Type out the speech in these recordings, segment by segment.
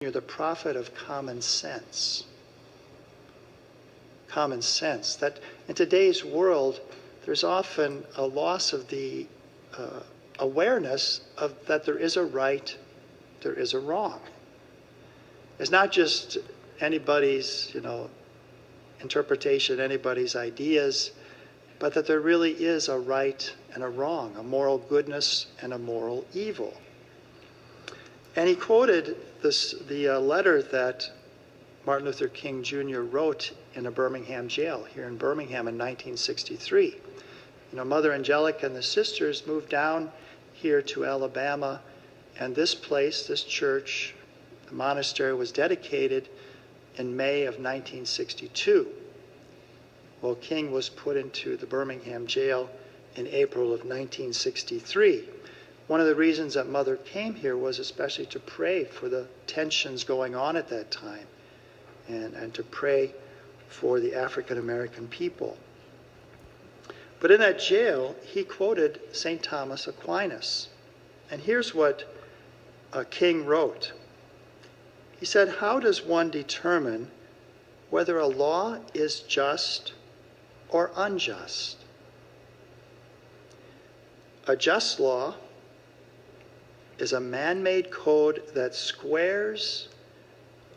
You're the prophet of common sense. Common sense. That in today's world, there's often a loss of the awareness of that there is a right, there is a wrong. It's not just anybody's, interpretation, anybody's ideas, but that there really is a right and a wrong, a moral goodness and a moral evil. And he quoted the letter that Martin Luther King Jr. wrote in a Birmingham jail here in Birmingham in 1963. Mother Angelica and the sisters moved down here to Alabama, and this place, this church, the monastery, was dedicated in May of 1962. Well, King was put into the Birmingham jail in April of 1963. One of the reasons that Mother came here was especially to pray for the tensions going on at that time and to pray for the African American people. But in that jail, he quoted St. Thomas Aquinas. And here's what King wrote. He said, "How does one determine whether a law is just or unjust? A just law is a man-made code that squares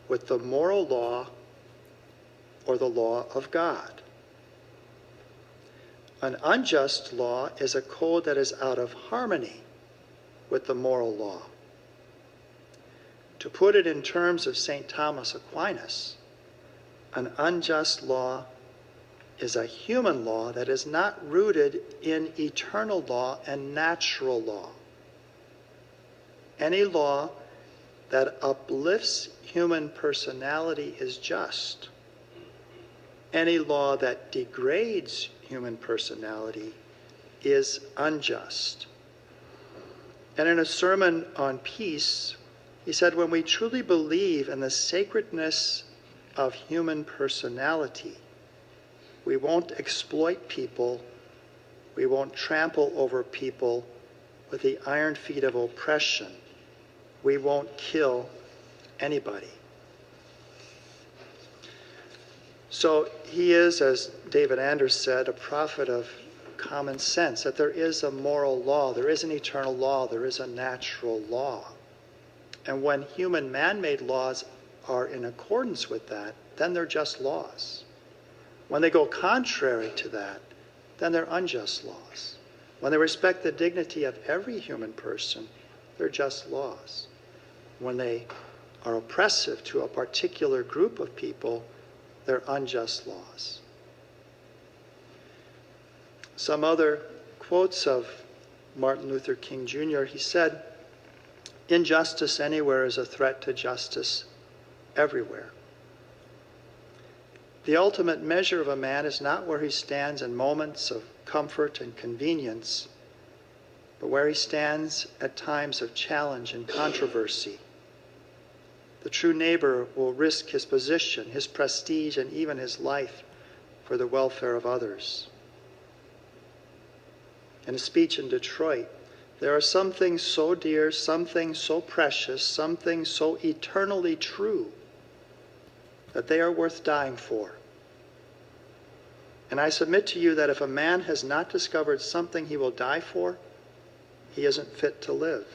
with the moral law or the law of God. An unjust law is a code that is out of harmony with the moral law. To put it in terms of St. Thomas Aquinas, an unjust law is a human law that is not rooted in eternal law and natural law. Any law that uplifts human personality is just. Any law that degrades human personality is unjust." And in a sermon on peace, he said, "When we truly believe in the sacredness of human personality, we won't exploit people, we won't trample over people with the iron feet of oppression, we won't kill anybody." So he is, as David Anders said, a prophet of common sense, that there is a moral law, there is an eternal law, there is a natural law. And when human man-made laws are in accordance with that, then they're just laws. When they go contrary to that, then they're unjust laws. When they respect the dignity of every human person, they're just laws. When they are oppressive to a particular group of people, they're unjust laws. Some other quotes of Martin Luther King Jr., he said, "Injustice anywhere is a threat to justice everywhere. The ultimate measure of a man is not where he stands in moments of comfort and convenience, but where he stands at times of challenge and controversy. The true neighbor will risk his position, his prestige, and even his life for the welfare of others." In a speech in Detroit, "There are some things so dear, some things so precious, some things so eternally true that they are worth dying for. And I submit to you that if a man has not discovered something he will die for, he isn't fit to live."